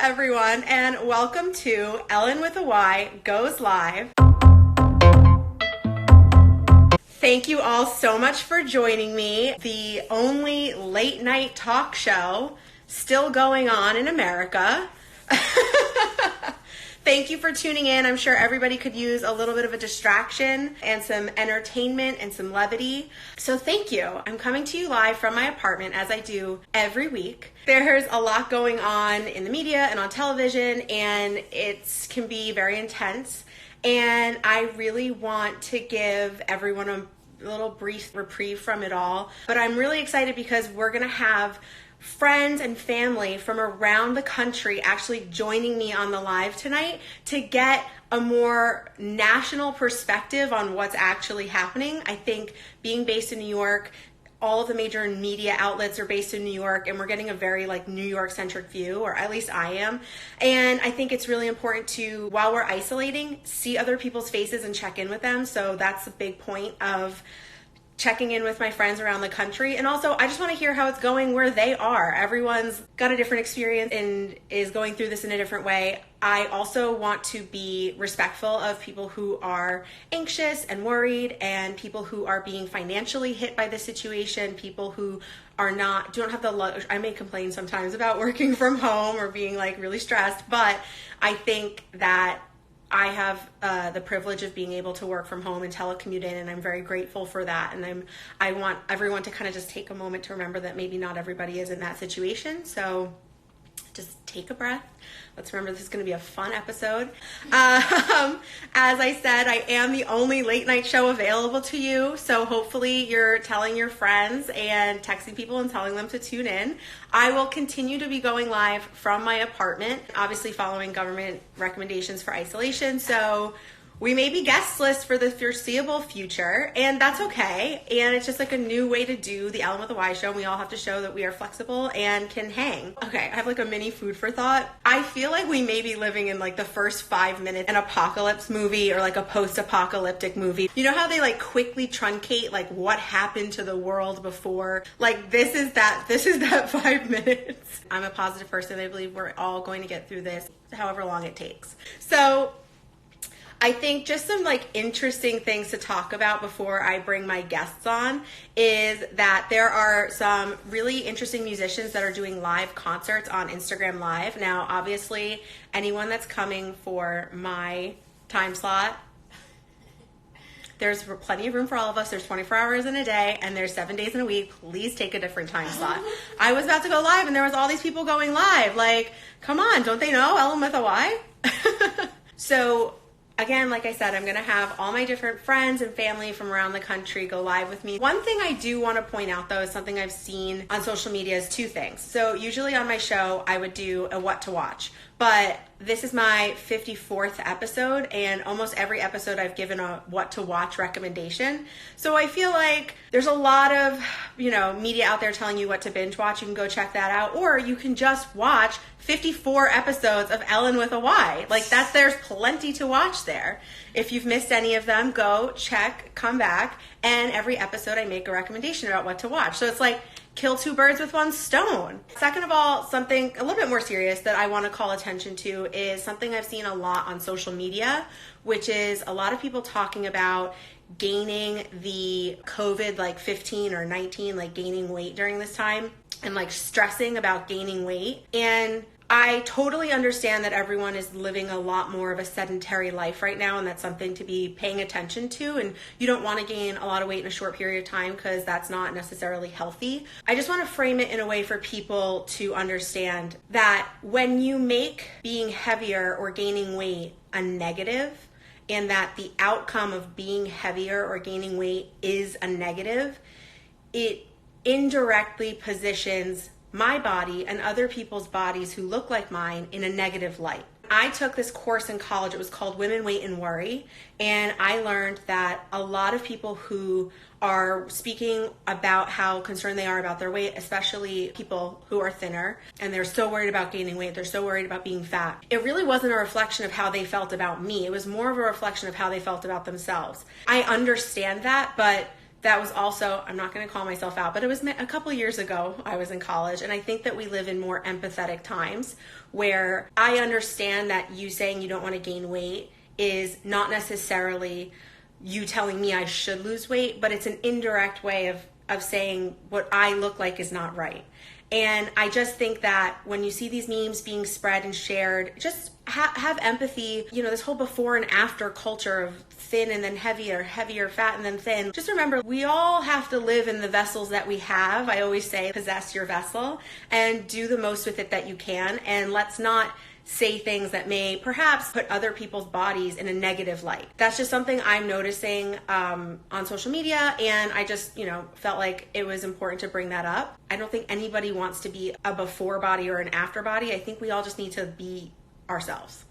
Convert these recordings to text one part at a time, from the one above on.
everyone, and welcome to Ellyn with a Y Goes Live. Thank you all so much for joining me. The only late night talk show still going on in America. Thank you for tuning in. I'm sure everybody could use a little bit of a distraction and some entertainment and some levity. So thank you. I'm coming to you live from my apartment as I do every week. There's a lot going on in the media and on television, and it can be very intense. And I really want to give everyone a little brief reprieve from it all. But I'm really excited because we're going to have friends and family from around the country actually joining me on the live tonight to get a more national perspective on what's actually happening. I think being based in New York, all of the major media outlets are based in New York, and we're getting a very New York centric view, or at least I am. And I think it's really important to, while we're isolating, see other people's faces and check in with them. So that's a big point of checking in with my friends around the country. And also, I just want to hear how it's going where they are. Everyone's got a different experience and is going through this in a different way. I also want to be respectful of people who are anxious and worried, and people who are being financially hit by the situation, people who don't have the luxury. I may complain sometimes about working from home or being really stressed, but I think that I have the privilege of being able to work from home and telecommute in, and I'm very grateful for that. And I want everyone to kind of just take a moment to remember that maybe not everybody is in that situation. So just take a breath. Let's remember this is going to be a fun episode. As I said, I am the only late night show available to you. So hopefully you're telling your friends and texting people and telling them to tune in. I will continue to be going live from my apartment, obviously following government recommendations for isolation. So we may be guest list for the foreseeable future, and that's okay. And it's just a new way to do the Ellyn with a Y show. And we all have to show that we are flexible and can hang. Okay, I have a mini food for thought. I feel like we may be living in the first 5 minutes an apocalypse movie or a post-apocalyptic movie. You know how they quickly truncate what happened to the world before? This is that 5 minutes. I'm a positive person. I believe we're all going to get through this, however long it takes. So I think just some interesting things to talk about before I bring my guests on is that there are some really interesting musicians that are doing live concerts on Instagram Live. Now, obviously, anyone that's coming for my time slot, there's plenty of room for all of us. There's 24 hours in a day, and there's 7 days in a week. Please take a different time slot. I was about to go live, and there was all these people going live. Come on, don't they know Ellyn with a Y? So again, like I said, I'm going to have all my different friends and family from around the country go live with me. One thing I do want to point out, though, is something I've seen on social media is two things. So usually on my show, I would do a what to watch. But this is my 54th episode, and almost every episode I've given a what to watch recommendation. So I feel like there's a lot of, media out there telling you what to binge watch. You can go check that out. Or you can just watch 54 episodes of Ellyn with a Y. There's plenty to watch there. If you've missed any of them, go check, come back, and every episode I make a recommendation about what to watch. So it's kill two birds with one stone. Second of all, something a little bit more serious that I want to call attention to is something I've seen a lot on social media, which is a lot of people talking about gaining the COVID 15 or 19, gaining weight during this time, and stressing about gaining weight. And I totally understand that everyone is living a lot more of a sedentary life right now, and that's something to be paying attention to. And you don't want to gain a lot of weight in a short period of time because that's not necessarily healthy. I just want to frame it in a way for people to understand that when you make being heavier or gaining weight a negative, and that the outcome of being heavier or gaining weight is a negative, it indirectly positions my body and other people's bodies who look like mine in a negative light. I took this course in college. It was called Women, Weight, and Worry. And I learned that a lot of people who are speaking about how concerned they are about their weight, especially people who are thinner, and they're so worried about gaining weight, they're so worried about being fat. It really wasn't a reflection of how they felt about me. It was more of a reflection of how they felt about themselves. I understand that, but that was also, I'm not going to call myself out, but it was a couple of years ago. I was in college, and I think that we live in more empathetic times where I understand that you saying you don't want to gain weight is not necessarily you telling me I should lose weight, but it's an indirect way of saying what I look like is not right. And I just think that when you see these memes being spread and shared, just have empathy. You know, this whole before and after culture of thin and then heavier, heavier, fat and then thin. Just remember, we all have to live in the vessels that we have. I always say, possess your vessel and do the most with it that you can. And let's not say things that may perhaps put other people's bodies in a negative light. That's just something I'm noticing on social media, and I just, felt like it was important to bring that up. I don't think anybody wants to be a before body or an after body. I think we all just need to be ourselves.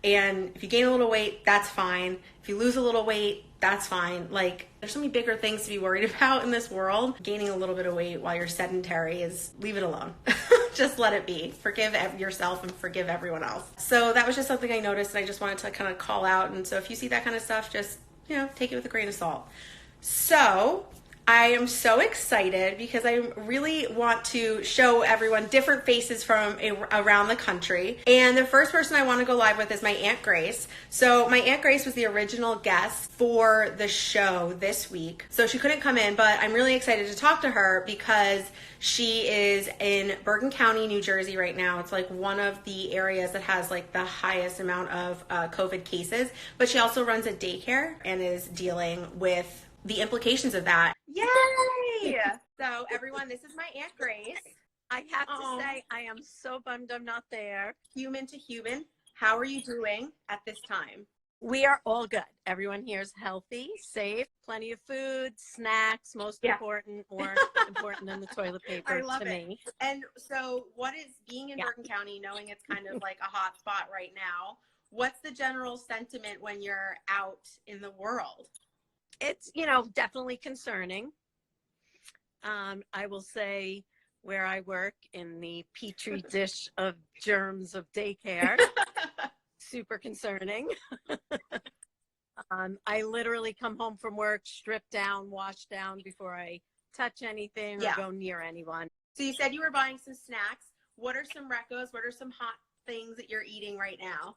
And if you gain a little weight, that's fine. If you lose a little weight, that's fine. Like, there's so many bigger things to be worried about in this world. Gaining a little bit of weight while you're sedentary leave it alone. Just let it be. Forgive yourself and forgive everyone else. So that was just something I noticed, and I just wanted to kind of call out. And so if you see that kind of stuff, just, take it with a grain of salt. So I am so excited because I really want to show everyone different faces from around the country. And the first person I want to go live with is my Aunt Grace. So my Aunt Grace was the original guest for the show this week. So she couldn't come in, but I'm really excited to talk to her because she is in Burton County, New Jersey right now. It's like one of the areas that has like the highest amount of COVID cases, but she also runs a daycare and is dealing with the implications of that. Yay! So everyone, this is my Aunt Grace. I have to say, I am so bummed I'm not there. Human to human, how are you doing at this time? We are all good. Everyone here is healthy, safe, plenty of food, snacks, most important, more important than the toilet paper I love to it. me. And so what is being in Burton County, knowing it's kind of like a hot spot right now, what's the general sentiment when you're out in the world? It's, definitely concerning. I will say where I work in the petri dish of germs of daycare, super concerning. I literally come home from work, strip down, wash down before I touch anything or go near anyone. So you said you were buying some snacks. What are some recos? What are some hot things that you're eating right now?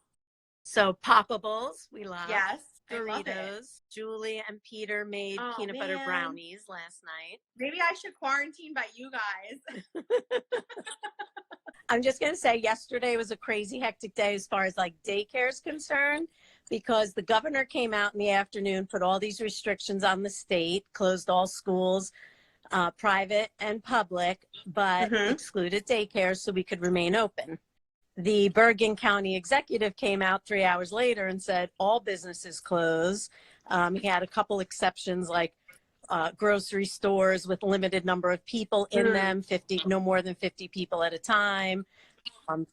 So Poppables, we love. Yes. Doritos. Julie and Peter made peanut butter brownies last night. Maybe I should quarantine by you guys. I'm just going to say yesterday was a crazy hectic day as far as like daycare is concerned, because the governor came out in the afternoon, put all these restrictions on the state, closed all schools, private and public, but excluded daycare so we could remain open. The Bergen County executive came out 3 hours later and said all businesses close. He had a couple exceptions like grocery stores with limited number of people in them, no more than 50 people at a time,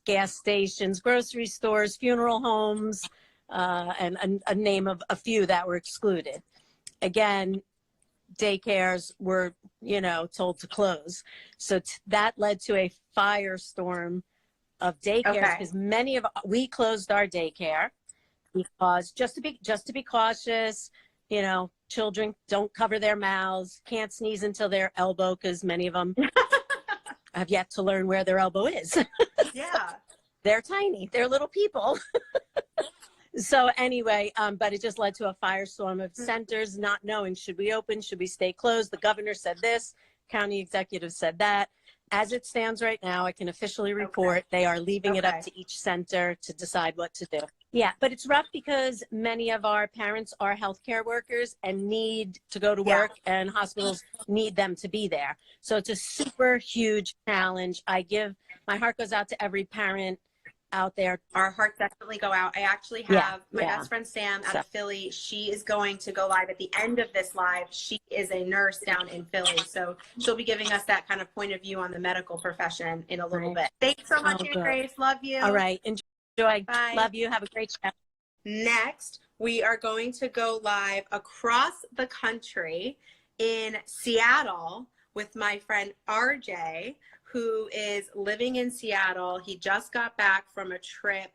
gas stations, grocery stores, funeral homes, and a name of a few that were excluded. Again, daycares were, told to close. So that led to a firestorm of daycares because we closed our daycare because just to be cautious, children don't cover their mouths, can't sneeze until their elbow because many of them have yet to learn where their elbow is. Yeah. They're tiny, they're little people. So anyway, but it just led to a firestorm of centers not knowing, should we open, should we stay closed? The governor said this, county executive said that. As it stands right now, I can officially report they are leaving it up to each center to decide what to do. Yeah, but it's rough because many of our parents are healthcare workers and need to go to work and hospitals need them to be there. So it's a super huge challenge. My heart goes out to every parent out there. Our hearts definitely go out. I actually have my best friend Sam out of Philly. She is going to go live at the end of this live. She is a nurse down in Philly, so she'll be giving us that kind of point of view on the medical profession in a little bit. Thanks so much, Aunt Grace. Love you. All right. Enjoy. Bye. Love you. Have a great show. Next, we are going to go live across the country in Seattle with my friend RJ, who is living in Seattle. He just got back from a trip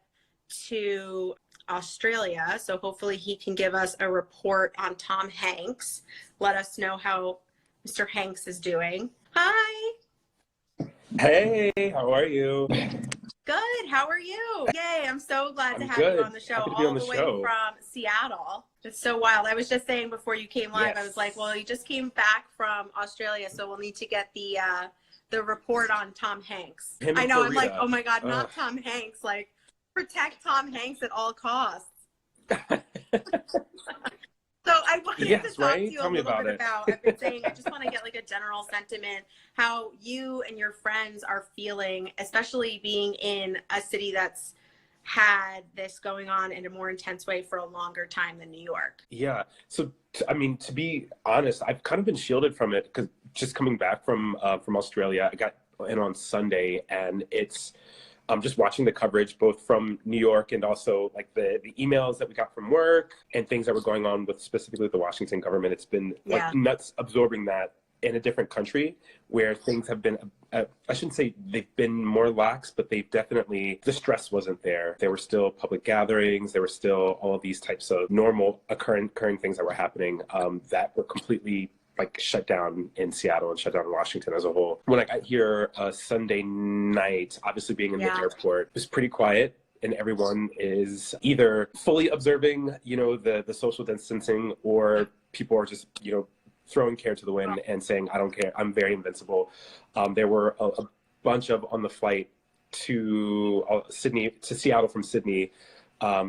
to Australia. So hopefully he can give us a report on Tom Hanks. Let us know how Mr. Hanks is doing. Hi. Hey, how are you? Good. How are you? Yay. I'm so glad to have good. you on the show, Happy to be all on the the way show. from Seattle. It's so wild. I was just saying before you came live, I was like, well, you just came back from Australia, so we'll need to get the report on Tom Hanks. I know. I'm like, oh my God, not Tom Hanks. Like, protect Tom Hanks at all costs. So I wanted to talk to you a little bit about, I've been saying, I just want to get like a general sentiment, how you and your friends are feeling, especially being in a city that's had this going on in a more intense way for a longer time than New York. Yeah. So, I mean, to be honest, I've kind of been shielded from it because just coming back from Australia, I got in on Sunday, and it's just watching the coverage both from New York and also like the emails that we got from work and things that were going on with specifically the Washington government. It's been like nuts absorbing that in a different country where things have been, I shouldn't say they've been more lax, but they've definitely, the stress wasn't there. There were still public gatherings. There were still all of these types of normal occurring things that were happening that were completely like shut down in Seattle and shut down in Washington as a whole. When I got here Sunday night, obviously being in the airport, it was pretty quiet. And everyone is either fully observing, you know, the social distancing, or people are just, you know, throwing care to the wind and saying, I don't care, I'm very invincible. There were a bunch of on the flight to Seattle from Sydney. I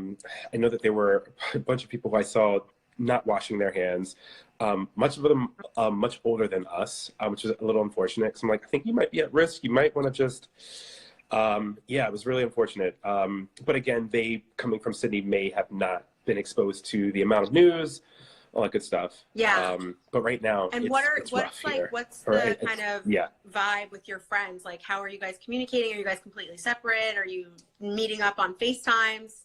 know that there were a bunch of people who I saw not washing their hands. Much of them much older than us, which is a little unfortunate. Because I'm like, I think you might be at risk. You might want to just, it was really unfortunate. But again, they coming from Sydney may have not been exposed to the amount of news, all that good stuff. Yeah. But right now, and what's the kind of vibe with your friends? Like, how are you guys communicating? Are you guys completely separate? Are you meeting up on FaceTimes?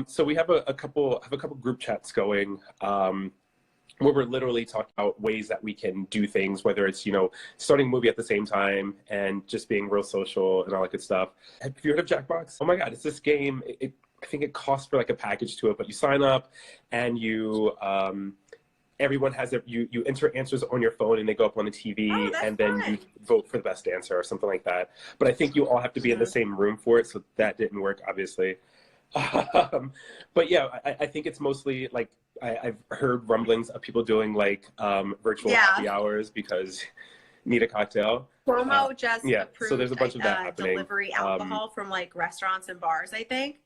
So we have a couple group chats going, where we're literally talking about ways that we can do things, whether it's, you know, starting a movie at the same time and just being real social and all that good stuff. Have you heard of Jackbox? Oh my God, it's this game. I think it costs for like a package to it, but you sign up and you, everyone has you enter answers on your phone and they go up on the TV, and then you vote for the best answer or something like that. But I think you all have to be in the same room for it, so that didn't work, obviously. But yeah, I think it's mostly like I've heard rumblings of people doing like virtual happy hours because need a cocktail. Cuomo just approved so there's a bunch of that happening. Delivery alcohol from like restaurants and bars, I think.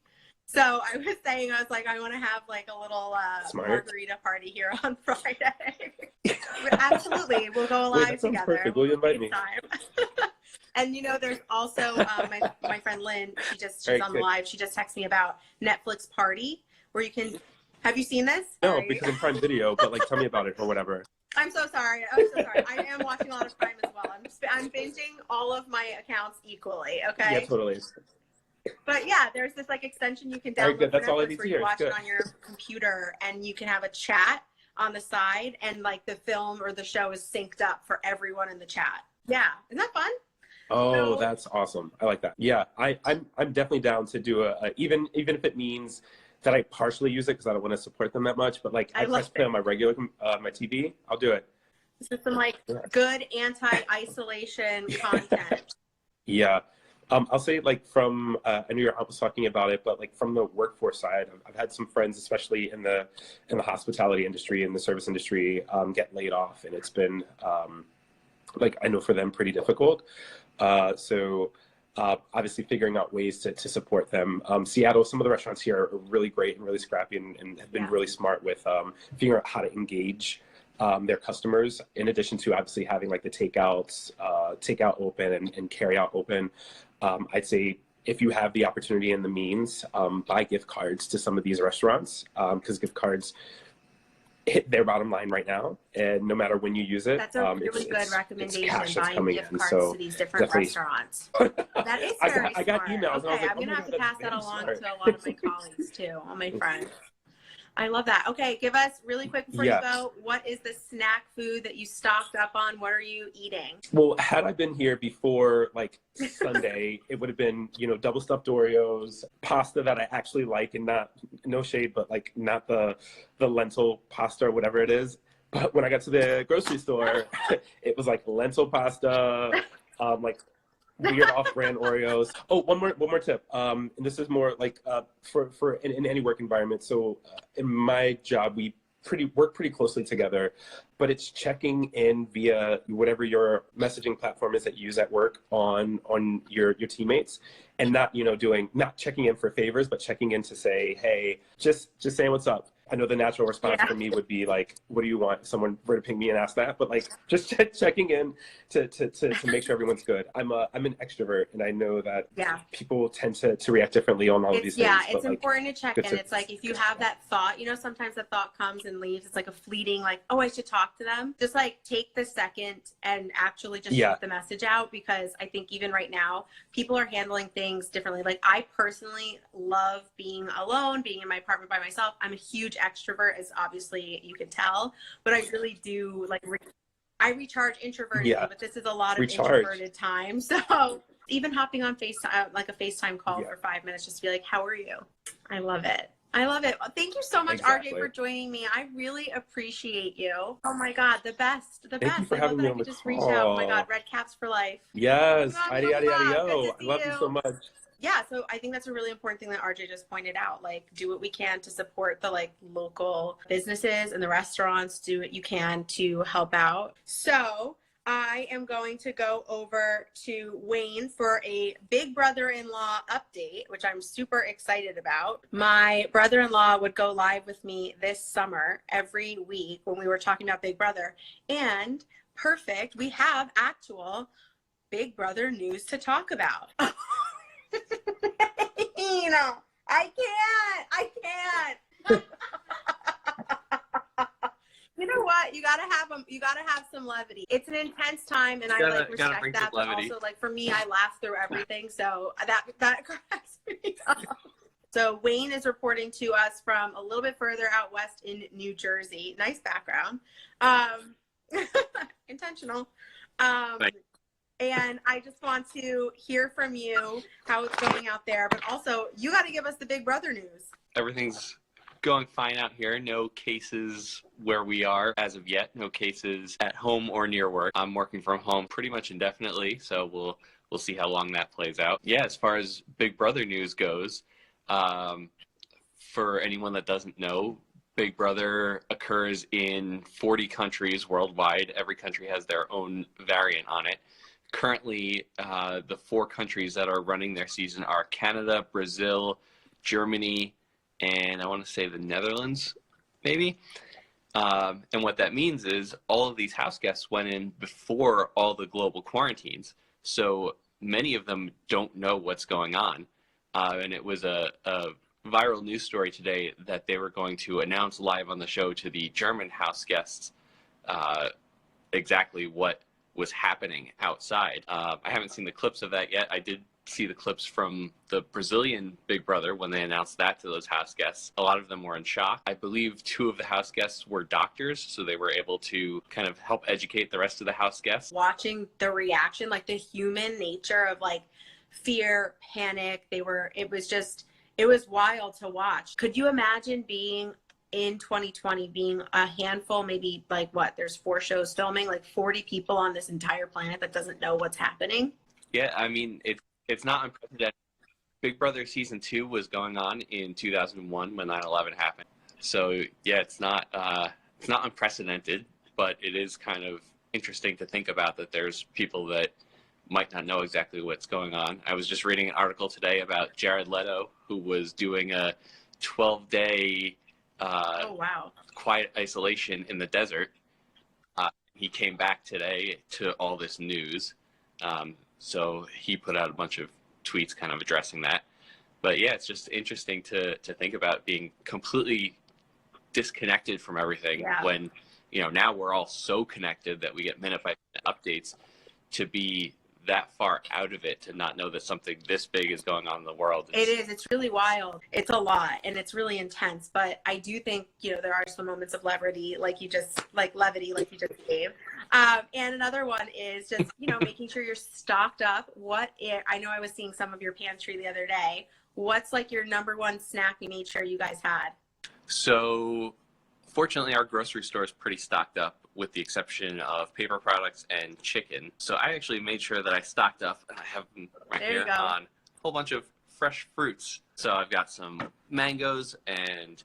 So I was saying, I was like, I want to have like a little margarita party here on Friday. Absolutely, we'll go live together. Perfect. Will you invite me? And you know, there's also my friend Lynn. She's on the live. She just texted me about Netflix Party, where you can. Have you seen this? No, because I'm Prime Video. But like, tell me about it or whatever. I'm so sorry. I am watching a lot of Prime as well. I'm binging all of my accounts equally. Okay. Yeah, totally. But yeah, there's this like extension you can download for Netflix where you watch it on your computer, and you can have a chat on the side, and like the film or the show is synced up for everyone in the chat. Yeah, isn't that fun? Oh, that's awesome. I like that. Yeah, I'm definitely down to do even if it means that I partially use it because I don't want to support them that much. But like I press play on my regular my TV, I'll do it. This is some like good anti-isolation content. Yeah. I'll say like from, I know your aunt was talking about it, but like from the workforce side, I've had some friends, especially in the hospitality industry and the service industry, get laid off. And it's been, like, I know for them pretty difficult. So obviously figuring out ways to support them. Seattle, some of the restaurants here are really great and really scrappy and have been really smart with figuring out how to engage their customers, in addition to obviously having like the takeout open and carry out open. I'd say if you have the opportunity and the means, buy gift cards to some of these restaurants, because gift cards hit their bottom line right now, and no matter when you use it, that's a really good recommendation. Buying gift cards to these different restaurants. That is very I got emails. Okay, I'm gonna have to pass that along to a lot of my colleagues too, all my friends. I love that. Okay, give us really quick before you Yes. go, what is the snack food that you stocked up on? What are you eating? Well, had I been here before like Sunday, it would have been, you know, double stuffed Oreos, pasta that I actually like, and not, no shade, but like not the lentil pasta or whatever it is. But when I got to the grocery store, it was like lentil pasta, like weird off-brand Oreos. Oh, one more tip. And this is more like for in any work environment. So in my job, we work pretty closely together, but it's checking in via whatever your messaging platform is that you use at work on your teammates, and not, you know, not checking in for favors, but checking in to say, hey, just saying what's up. I know the natural response for me would be like, what do you want? If someone were to ping me and ask that, but like just checking in to make sure everyone's good. I'm an extrovert, and I know that people tend to react differently on all of these things. Yeah, it's but, important to check in. It's like if you have that thought, you know, sometimes the thought comes and leaves. It's like a fleeting, like, oh, I should talk to them. Just like take the second and actually just shoot the message out, because I think even right now, people are handling things differently. Like I personally love being alone, being in my apartment by myself. I'm a huge extrovert, as obviously you can tell, but I really do like I recharge introverted, but this is a lot of introverted time. So even hopping on FaceTime, like a FaceTime call for 5 minutes, just to be like, how are you? I love it. I love it. Thank you so much, RJ, for joining me. I really appreciate you. Oh my God, the best. Thank you for having me on the call. Reach out. Oh my God, Red Caps for life. Yes. Oh Yada, yada, yada, yo. I love you so much. Yeah, so I think that's a really important thing that RJ just pointed out. Like, do what we can to support the like local businesses and the restaurants. Do what you can to help out. So I am going to go over to Wayne for a big brother-in-law update, which I'm super excited about. My brother-in-law would go live with me this summer every week when we were talking about Big Brother. And perfect, we have actual Big Brother news to talk about. You know, I can't. You know what? You gotta have some levity. It's an intense time, and I like respect that. But also, like for me, I laugh through everything, so that cracks me up. So Wayne is reporting to us from a little bit further out west in New Jersey. Nice background. Intentional. And I just want to hear from you how it's going out there, but also you got to give us the Big Brother news. Everything's going fine out here. No cases where we are as of yet. No cases at home or near work. I'm working from home pretty much indefinitely, so we'll see how long that plays out. Yeah, as far as Big Brother news goes, for anyone that doesn't know, Big Brother occurs in 40 countries worldwide. Every country has their own variant on it. Currently, the 4 countries that are running their season are Canada, Brazil, Germany, and I want to say the Netherlands, maybe. And what that means is all of these house guests went in before all the global quarantines. So many of them don't know what's going on. And it was a viral news story today that they were going to announce live on the show to the German house guests exactly what was happening outside. I haven't seen the clips of that yet. I did see the clips from the Brazilian Big Brother when they announced that to those house guests. A lot of them were in shock. I believe 2 of the house guests were doctors, so they were able to kind of help educate the rest of the house guests. Watching the reaction, like the human nature of like fear, panic, it was wild to watch. Could you imagine being in 2020, being a handful, maybe like there's 4 shows filming, like 40 people on this entire planet that doesn't know what's happening? Yeah, I mean, it's not unprecedented. Big Brother season 2 was going on in 2001 when 9/11 happened. So yeah, it's not unprecedented, but it is kind of interesting to think about that there's people that might not know exactly what's going on. I was just reading an article today about Jared Leto, who was doing a 12-day quiet isolation in the desert. He came back today to all this news. So he put out a bunch of tweets kind of addressing that. But yeah, it's just interesting to think about being completely disconnected from everything when, you know, now we're all so connected that we get minute by minute updates, to be that far out of it to not know that something this big is going on in the world. It is. It's really wild. It's a lot and it's really intense. But I do think, there are some moments of levity, like you just gave. And another one is just, making sure you're stocked up. I know I was seeing some of your pantry the other day. What's like your number one snack you made sure you guys had? So fortunately, our grocery store is pretty stocked up with the exception of paper products and chicken. So I actually made sure that I stocked up, and I have them right here on a whole bunch of fresh fruits. So I've got some mangoes and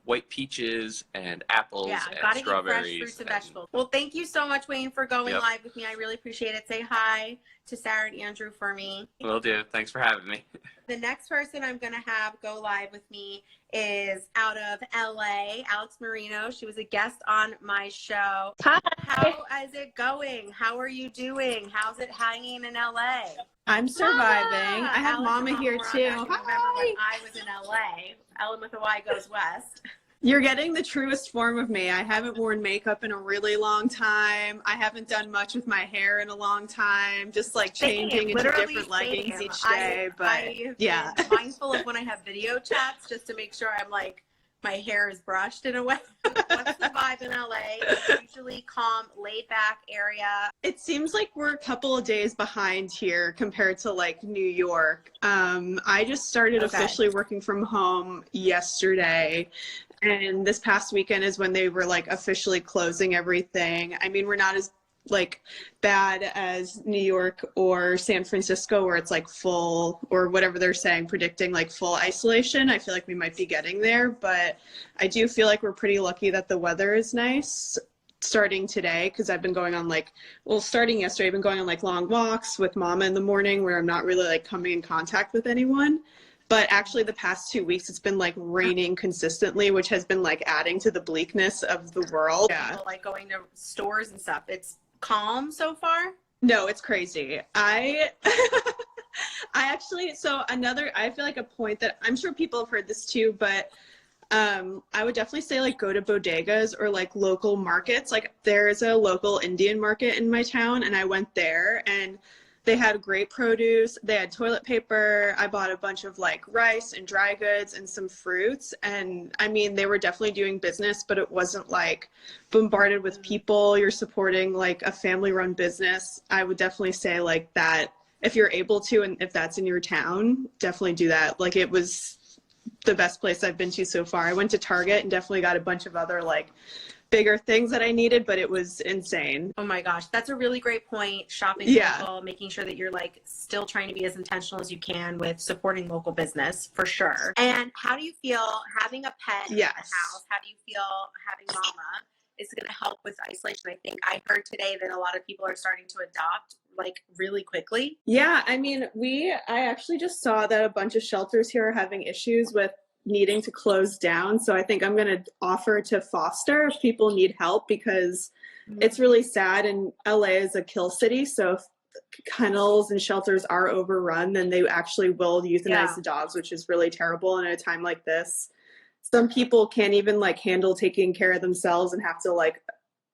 white peaches and apples and strawberries. Fresh fruits and vegetables. Well, thank you so much, Wayne, for going live with me. I really appreciate it. Say hi to Sarah and Andrew for me. Will do. Thanks for having me. The next person I'm going to have go live with me is out of LA, Alex Marino. She was a guest on my show. Hi. How is it going? How are you doing? How's it hanging in LA? I'm surviving. I have Alex Mama here too. Remember when I was in LA. Ellyn with a Y goes west. You're getting the truest form of me. I haven't worn makeup in a really long time. I haven't done much with my hair in a long time. Just like changing into different leggings each day. I've been mindful of when I have video chats just to make sure I'm like, my hair is brushed in a way. What's the vibe in LA? It's usually calm, laid back area. It seems like we're a couple of days behind here compared to like New York. I just started officially working from home yesterday. And this past weekend is when they were like officially closing everything. I mean, we're not as like bad as New York or San Francisco where it's like full, or whatever they're saying, predicting like full isolation. I feel like we might be getting there, but I do feel like we're pretty lucky that the weather is nice starting today, because I've been going on starting yesterday, I've been going on like long walks with Mama in the morning where I'm not really like coming in contact with anyone. But actually the past 2 weeks, it's been like raining consistently, which has been like adding to the bleakness of the world. Yeah. Like going to stores and stuff. It's calm so far? No, it's crazy. I feel like a point that I'm sure people have heard this too, but I would definitely say like go to bodegas or like local markets. Like there's a local Indian market in my town and I went there and they had great produce. They had toilet paper. I bought a bunch of like rice and dry goods and some fruits. And I mean, they were definitely doing business, but it wasn't like bombarded with people. You're supporting like a family run business. I would definitely say like that if you're able to, and if that's in your town, definitely do that. Like it was the best place I've been to so far. I went to Target and definitely got a bunch of other like bigger things that I needed, but it was insane. Oh my gosh, that's a really great point. Shopping local, making sure that you're like still trying to be as intentional as you can with supporting local business for sure. And how do you feel having a pet in the house? How do you feel having Mama is going to help with isolation? I think I heard today that a lot of people are starting to adopt like really quickly. Yeah, I mean, I actually just saw that a bunch of shelters here are having issues with needing to close down. So I think I'm going to offer to foster if people need help, because it's really sad. And LA is a kill city. So if kennels and shelters are overrun, then they actually will euthanize the dogs, which is really terrible. And at a time like this, some people can't even like handle taking care of themselves and have to like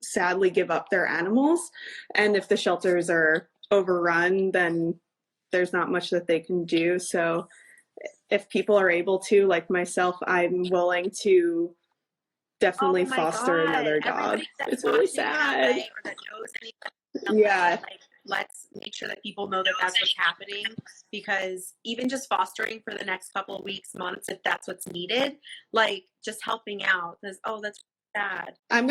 sadly give up their animals. And if the shelters are overrun, then there's not much that they can do. So if people are able to, like myself, I'm willing to definitely foster another dog. It's really sad. Like, let's make sure that people know that that's what's happening, because even just fostering for the next couple of weeks, months, if that's what's needed, like just helping out, because that's sad. I'm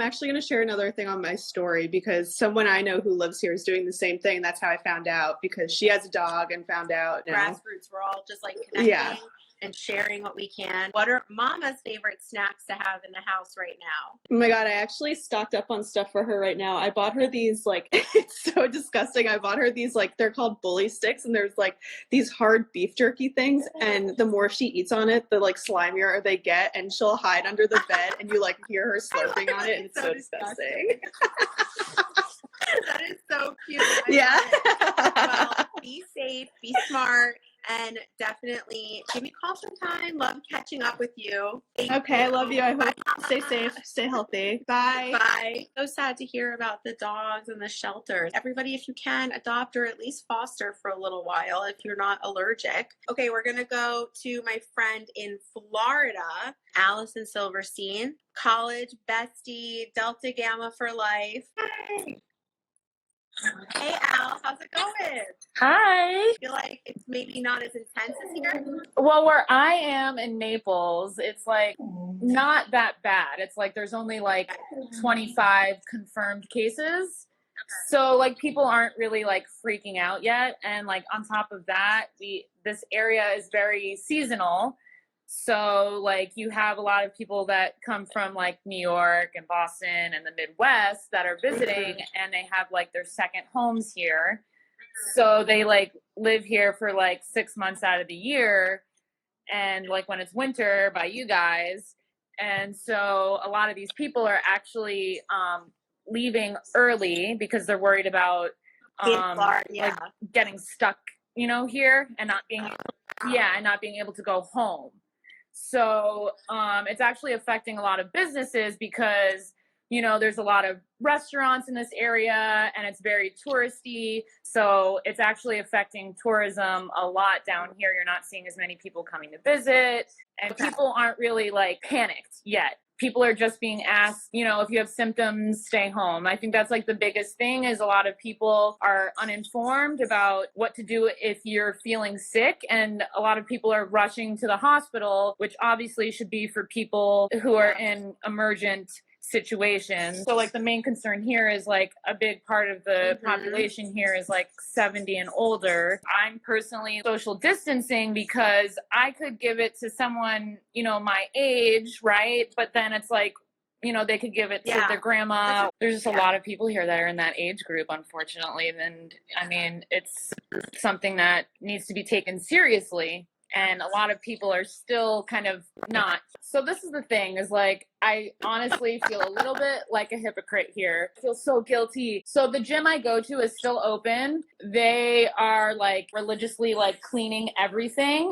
actually going to share another thing on my story, because someone I know who lives here is doing the same thing. That's how I found out, because she has a dog and found out. Grassroots, we're all just like connecting and sharing what we can. What are Mama's favorite snacks to have in the house right now? Oh my God, I actually stocked up on stuff for her right now. I bought her these, like, it's so disgusting. I bought her these, like, they're called bully sticks, and there's like these hard beef jerky things. And the more she eats on it, the like slimier they get, and she'll hide under the bed and you like hear her slurping on it. And it's so disgusting. That is so cute. Yeah. Well, be safe, be smart. and definitely give me a call sometime. Love catching up with you. Okay, I love you. I hope stay safe, stay healthy. Bye. Bye. So sad to hear about the dogs and the shelters. Everybody, if you can, adopt or at least foster for a little while if you're not allergic. Okay, we're gonna go to my friend in Florida, Allison Silverstein, college bestie, Delta Gamma for life. Hey. Hey Al, how's it going? Hi. I feel like it's maybe not as intense as here. Well, where I am in Naples, it's like not that bad. It's like there's only like 25 confirmed cases. So like people aren't really like freaking out yet. And like on top of that, this area is very seasonal. So like you have a lot of people that come from like New York and Boston and the Midwest that are visiting, and they have like their second homes here. So they like live here for like 6 months out of the year, and like when it's winter by you guys. And so a lot of these people are actually leaving early because they're worried about like getting stuck, you know, here and not being able to go home. So it's actually affecting a lot of businesses because, you know, there's a lot of restaurants in this area and it's very touristy. So it's actually affecting tourism a lot down here. You're not seeing as many people coming to visit, and people aren't really like panicked yet. People are just being asked, you know, if you have symptoms, stay home. I think that's like the biggest thing is a lot of people are uninformed about what to do if you're feeling sick. And a lot of people are rushing to the hospital, which obviously should be for people who are in emergent situations. So like the main concern here is like a big part of the population here is like 70 and older. I'm personally social distancing because I could give it to someone, you know, my age, right? But then it's like, you know, they could give it to their grandma. There's just a lot of people here that are in that age group, unfortunately. And I mean, it's something that needs to be taken seriously. And a lot of people are still kind of not. So this is the thing is like, I honestly feel a little bit like a hypocrite here. I feel so guilty. So the gym I go to is still open. They are like religiously like cleaning everything.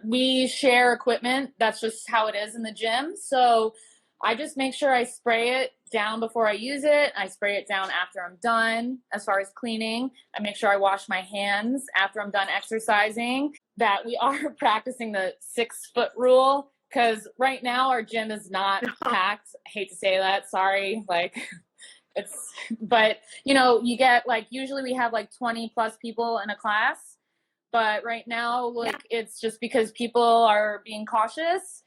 We share equipment. That's just how it is in the gym. So I just make sure I spray it down before I use it. I spray it down after I'm done. As far as cleaning, I make sure I wash my hands after I'm done exercising. That we are practicing the 6 foot rule because right now our gym is not packed. I hate to say that. Sorry. Like but you know, you get like, usually we have like 20 plus people in a class, but right now, like it's just because people are being cautious.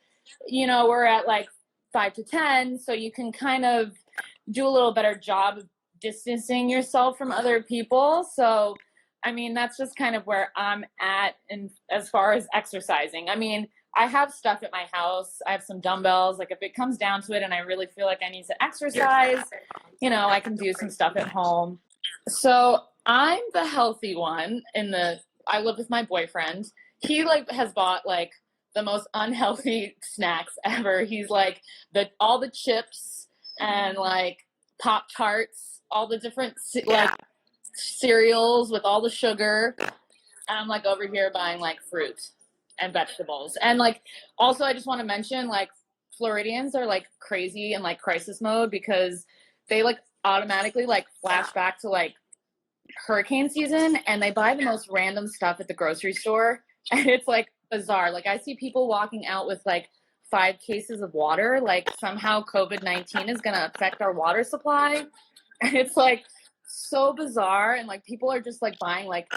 You know, we're at like 5 to 10. So you can kind of do a little better job of distancing yourself from other people. So I mean, that's just kind of where I'm at in as far as exercising. I mean, I have stuff at my house. I have some dumbbells. Like if it comes down to it and I really feel like I need to exercise, you know, I can do some stuff at home. So I'm the healthy one I live with my boyfriend. He like has bought like the most unhealthy snacks ever. He's like all the chips and like Pop-Tarts, all the different like cereals with all the sugar, and I'm like over here buying like fruit and vegetables. And like also I just want to mention like Floridians are like crazy in like crisis mode because they like automatically like flash back to like hurricane season and they buy the most random stuff at the grocery store, and it's like bizarre. Like I see people walking out with like 5 cases of water, like somehow COVID-19 is gonna affect our water supply. And it's like so bizarre, and like people are just like buying like,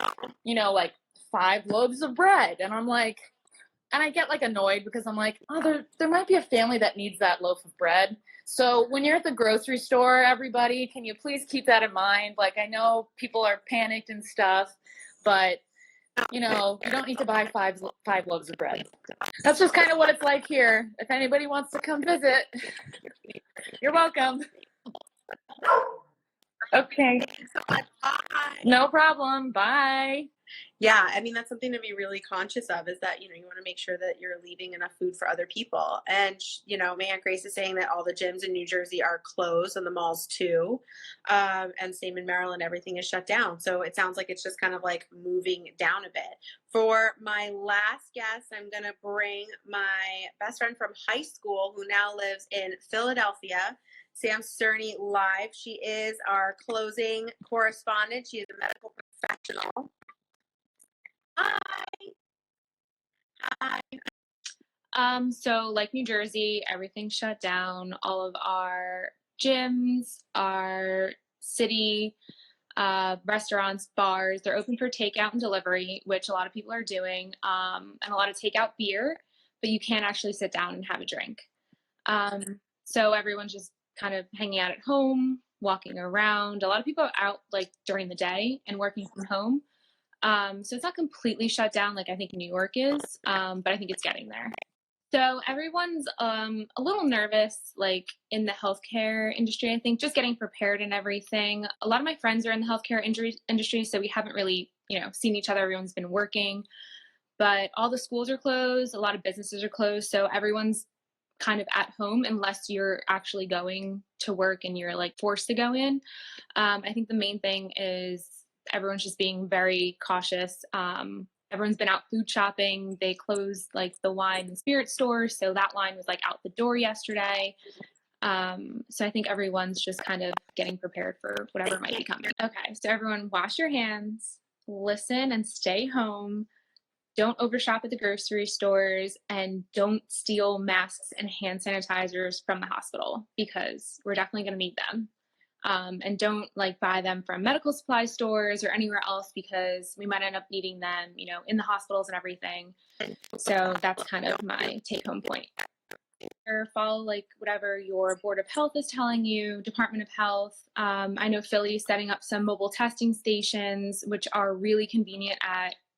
you know, like 5 loaves of bread, and I'm like, and I get like annoyed because I'm like, oh, there might be a family that needs that loaf of bread. So when you're at the grocery store, everybody, can you please keep that in mind? Like I know people are panicked and stuff, but you know, you don't need to buy 5 loaves of bread. That's just kind of what it's like here. If anybody wants to come visit, you're welcome. Okay. No problem. Bye. Yeah, I mean, that's something to be really conscious of is that, you want to make sure that you're leaving enough food for other people. And, my Aunt Grace is saying that all the gyms in New Jersey are closed and the malls too. And same in Maryland, everything is shut down. So it sounds like it's just kind of like moving down a bit. For my last guest, I'm going to bring my best friend from high school who now lives in Philadelphia, Sam Cerny, live. She is our closing correspondent. She is a medical professional. Hi. Hi. So like New Jersey, everything's shut down. All of our gyms, our city restaurants, bars, they're open for takeout and delivery, which a lot of people are doing, and a lot of takeout beer, but you can't actually sit down and have a drink. So everyone's just kind of hanging out at home, walking around. A lot of people are out like during the day and working from home. So it's not completely shut down like I think New York is, but I think it's getting there. So everyone's a little nervous, like in the healthcare industry, I think, just getting prepared and everything. A lot of my friends are in the healthcare industry, so we haven't really, seen each other. Everyone's been working, but all the schools are closed. A lot of businesses are closed, so everyone's kind of at home unless you're actually going to work and you're like forced to go in. I think the main thing is everyone's just being very cautious. Everyone's been out food shopping. They closed like the wine and spirit stores, so that line was like out the door yesterday. So I think everyone's just kind of getting prepared for whatever might be coming. Okay, so everyone wash your hands, listen and stay home. Don't overshop at the grocery stores, and don't steal masks and hand sanitizers from the hospital because we're definitely going to need them. And don't buy them from medical supply stores or anywhere else because we might end up needing them, in the hospitals and everything. So that's kind of my take home point. Or follow whatever your Board of Health is telling you, Department of Health. I know Philly is setting up some mobile testing stations, which are really convenient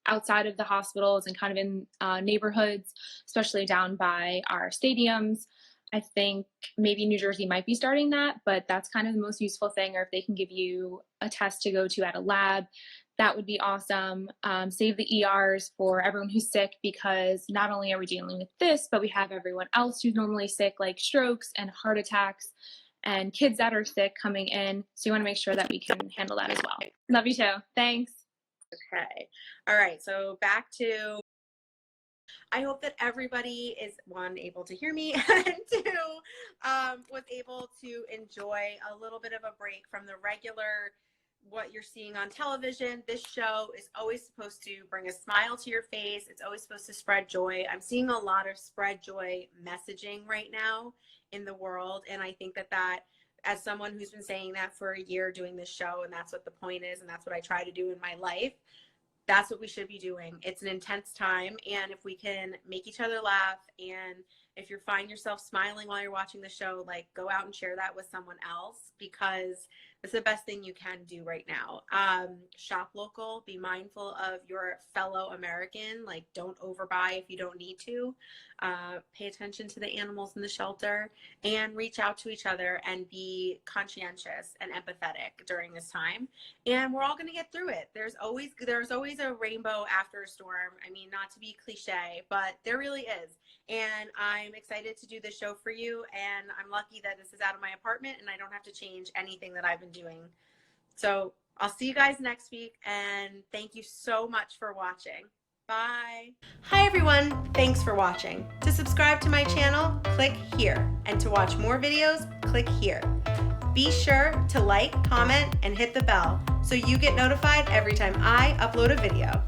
outside of the hospitals and kind of in neighborhoods, especially down by our stadiums. I think maybe New Jersey might be starting that, but that's kind of the most useful thing. Or if they can give you a test to go to at a lab, that would be awesome. Save the ERs for everyone who's sick, because not only are we dealing with this, but we have everyone else who's normally sick, like strokes and heart attacks and kids that are sick coming in. So you want to make sure that we can handle that as well. Love you too. Thanks. Okay. All right. So back to, I hope that everybody is, one, able to hear me, and two, was able to enjoy a little bit of a break from the regular, what you're seeing on television. This show is always supposed to bring a smile to your face. It's always supposed to spread joy. I'm seeing a lot of spread joy messaging right now in the world. And I think that as someone who's been saying that for a year doing this show, and that's what the point is, and that's what I try to do in my life, that's what we should be doing. It's an intense time, and if we can make each other laugh, and if you find yourself smiling while you're watching the show, go out and share that with someone else, because it's the best thing you can do right now. Shop local, be mindful of your fellow American, don't overbuy if you don't need to. Pay attention to the animals in the shelter, and reach out to each other and be conscientious and empathetic during this time. And we're all going to get through it. There's always a rainbow after a storm. I mean, not to be cliche, but there really is. And I'm excited to do this show for you. And I'm lucky that this is out of my apartment and I don't have to change anything that I've been doing. So I'll see you guys next week. And thank you so much for watching. Bye. Hi, everyone. Thanks for watching. To subscribe to my channel, click here. And to watch more videos, click here. Be sure to like, comment, and hit the bell so you get notified every time I upload a video.